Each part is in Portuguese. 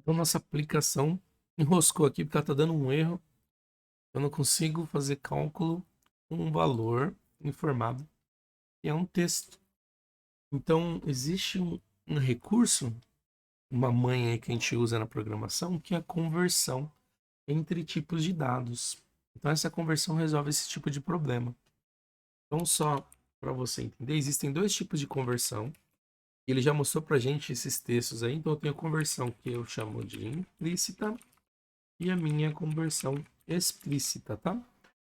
Então, nossa aplicação enroscou aqui porque ela está dando um erro. Eu não consigo fazer cálculo com um valor informado, que é um texto. Então, existe um recurso, uma manha aí que a gente usa na programação, que é a conversão entre tipos de dados. Então, essa conversão resolve esse tipo de problema. Então, só para você entender, existem dois tipos de conversão. Ele já mostrou para a gente esses textos aí. Então, eu tenho a conversão que eu chamo de implícita e a minha conversão explícita, tá?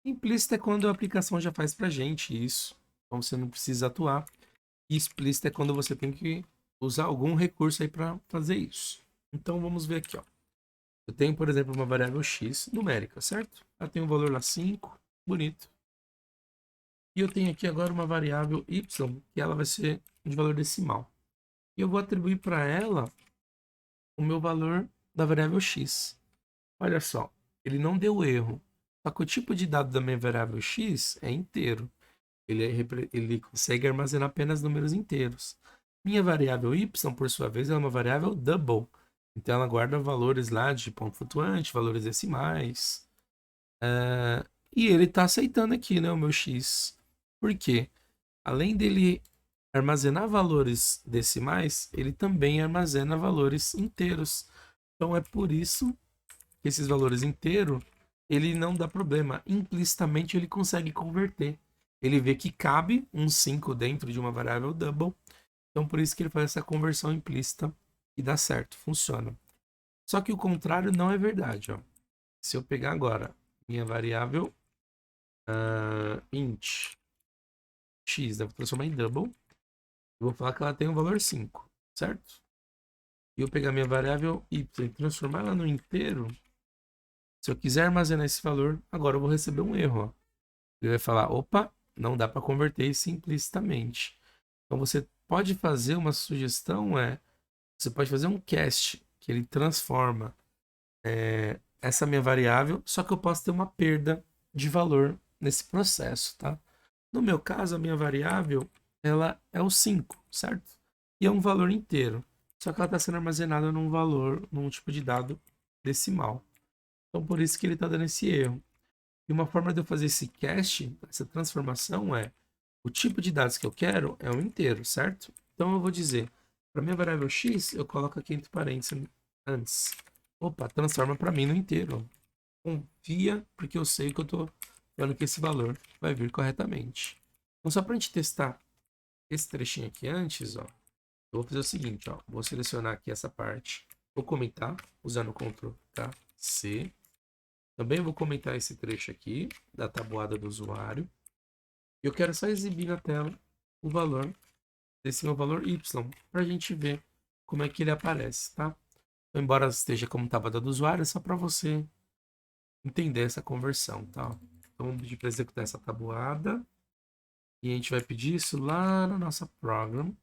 Implícita é quando a aplicação já faz pra gente isso, então você não precisa atuar. E explícita é quando você tem que usar algum recurso aí para fazer isso. Então vamos ver aqui, ó. Eu tenho, por exemplo, uma variável x numérica, certo? Ela tem um valor lá 5, bonito. E eu tenho aqui agora uma variável y, que ela vai ser de valor decimal. E eu vou atribuir para ela o meu valor da variável x. Olha só, ele não deu erro. Só que o tipo de dado da minha variável x é inteiro. Ele consegue armazenar apenas números inteiros. Minha variável y, por sua vez, é uma variável double. Então ela guarda valores lá de ponto flutuante, valores decimais. E ele está aceitando aqui, né, o meu x. Por quê? Além dele armazenar valores decimais, ele também armazena valores inteiros. Então é por isso que esses valores inteiros, ele não dá problema. Implicitamente ele consegue converter. Ele vê que cabe um 5 dentro de uma variável double. Então por isso que ele faz essa conversão implícita e dá certo, funciona. Só que o contrário não é verdade. Ó. Se eu pegar agora minha variável int x, né, vou transformar em double, eu vou falar que ela tem um valor 5, certo? E eu pegar minha variável y e transformar ela no inteiro, se eu quiser armazenar esse valor, agora eu vou receber um erro. Ó. Ele vai falar, opa, não dá para converter isso implicitamente. Então você pode fazer uma sugestão, você pode fazer um cast que ele transforma essa minha variável, só que eu posso ter uma perda de valor nesse processo, tá? No meu caso, a minha variável, ela é o 5, certo? E é um valor inteiro. Só que ela está sendo armazenada num valor, num tipo de dado decimal. Então, por isso que ele está dando esse erro. E uma forma de eu fazer esse cast, essa transformação o tipo de dados que eu quero é um inteiro, certo? Então eu vou dizer, para minha variável x, eu coloco aqui entre parênteses antes. Opa, transforma para mim no inteiro. Confia, porque eu sei que eu estou falando que esse valor vai vir corretamente. Então só para a gente testar esse trechinho aqui antes, ó, eu vou fazer o seguinte, ó, vou selecionar aqui essa parte, vou comentar usando o Ctrl K, C. Também vou comentar esse trecho aqui da tabuada do usuário. E eu quero só exibir na tela o valor desse meu valor y, para a gente ver como é que ele aparece, tá? Então, embora esteja como tabuada do usuário, é só para você entender essa conversão, tá? Então, vamos pedir para executar essa tabuada. E a gente vai pedir isso lá na nossa program,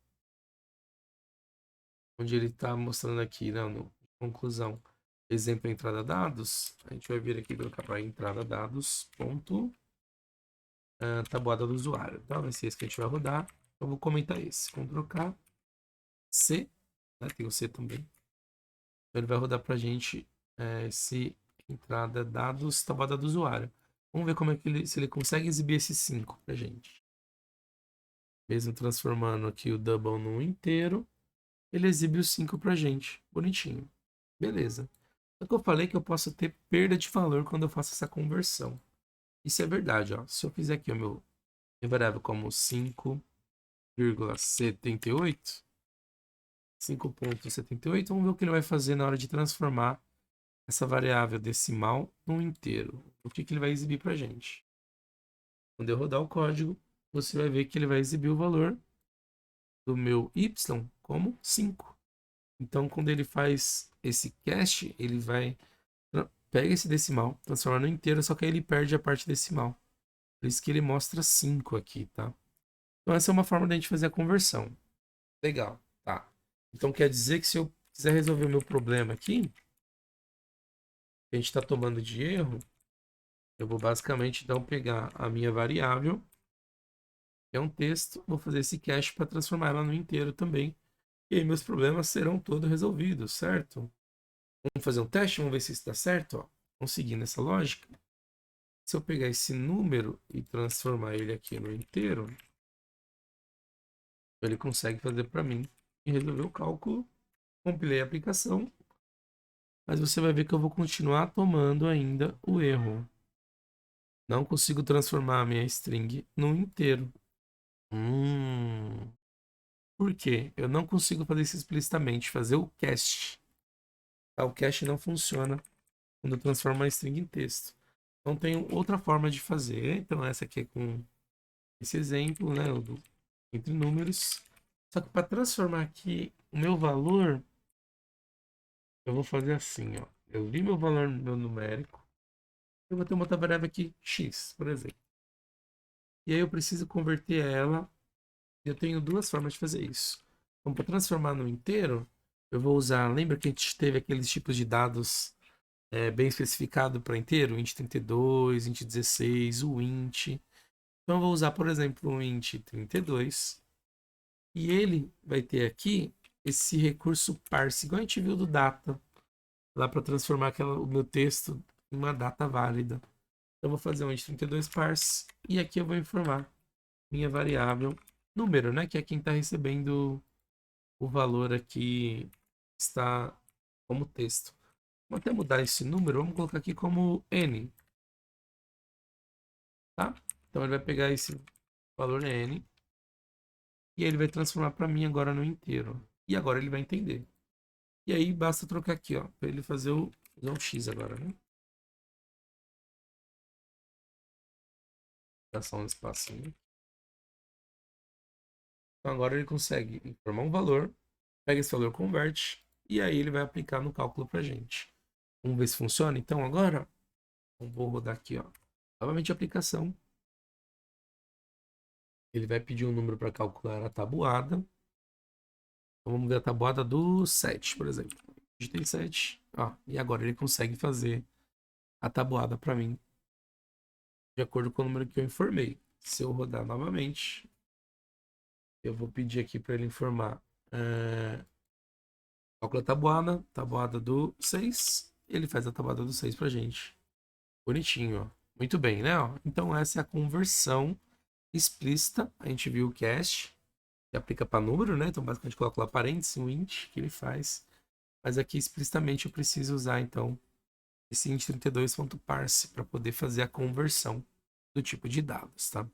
onde ele está mostrando aqui, né, no conclusão, exemplo entrada dados. A gente vai vir aqui e colocar para entrada dados, ponto, tabuada do usuário, tá? Vai ser esse que a gente vai rodar. Eu vou comentar esse. Ctrl K, C, né? Tem o C também. Então ele vai rodar para a gente esse entrada dados, tabuada do usuário. Vamos ver como é que se ele consegue exibir esse 5 para a gente. Mesmo transformando aqui o double num inteiro, ele exibe o 5 para a gente. Bonitinho. Beleza. Só que eu falei que eu posso ter perda de valor quando eu faço essa conversão. Isso é verdade, ó. Se eu fizer aqui o meu variável como 5,78, 5,78, vamos ver o que ele vai fazer na hora de transformar essa variável decimal num inteiro. O que ele vai exibir para a gente? Quando eu rodar o código, você vai ver que ele vai exibir o valor do meu y como 5. Então, quando ele faz esse cast, ele vai pega esse decimal, transforma no inteiro, só que aí ele perde a parte decimal. Por isso que ele mostra 5 aqui, tá? Então, essa é uma forma da gente fazer a conversão. Legal, tá. Então, quer dizer que se eu quiser resolver o meu problema aqui, que a gente está tomando de erro, eu vou basicamente então pegar a minha variável, que é um texto, vou fazer esse cache para transformar ela no inteiro também. E aí meus problemas serão todos resolvidos, certo? Vamos fazer um teste, vamos ver se isso dá certo. Ó. Vamos seguir nessa lógica. Se eu pegar esse número e transformar ele aqui no inteiro, ele consegue fazer para mim e resolver o cálculo. Compilei a aplicação, mas você vai ver que eu vou continuar tomando ainda o erro. Não consigo transformar a minha string num inteiro. Por quê? Eu não consigo fazer isso explicitamente, fazer o cast. Tá? O cast não funciona quando eu transformo a string em texto. Então tem outra forma de fazer. Então essa aqui é com esse exemplo, né? Entre números. Só que para transformar aqui o meu valor, eu vou fazer assim, ó. Eu li meu valor meu numérico. Eu vou ter uma outra variável aqui, x, por exemplo. E aí eu preciso converter ela. Eu tenho duas formas de fazer isso. Então, para transformar no inteiro, eu vou usar. Lembra que a gente teve aqueles tipos de dados bem especificado para inteiro? Int 32, int 16, o int. Então, eu vou usar, por exemplo, o int 32. E ele vai ter aqui esse recurso parse, igual a gente viu do data, lá para transformar o meu texto em uma data válida. Então, eu vou fazer um int 32 parse e aqui eu vou informar minha variável número, né? Que é quem está recebendo o valor aqui está como texto. Vamos até mudar esse número, vamos colocar aqui como n, tá? Então ele vai pegar esse valor n e ele vai transformar para mim agora no inteiro. E agora ele vai entender. E aí basta trocar aqui, ó, para ele fazer fazer um x agora, né? Dá só um espacinho. Então agora ele consegue informar um valor, pega esse valor, converte e aí ele vai aplicar no cálculo para gente. Vamos ver se funciona. Então agora, eu vou rodar aqui, ó. Novamente a aplicação. Ele vai pedir um número para calcular a tabuada. Então vamos ver a tabuada do 7, por exemplo. Digitei 7. Ó, e agora ele consegue fazer a tabuada para mim de acordo com o número que eu informei. Se eu rodar novamente, eu vou pedir aqui para ele informar. Calcula a tabuada do 6. Ele faz a tabuada do 6 pra gente. Bonitinho, ó. Muito bem, né? Ó? Então essa é a conversão explícita. A gente viu o cast, que aplica para número, né? Então basicamente coloca lá parênteses, um int, que ele faz. Mas aqui explicitamente eu preciso usar então esse int32.parse para poder fazer a conversão do tipo de dados, tá?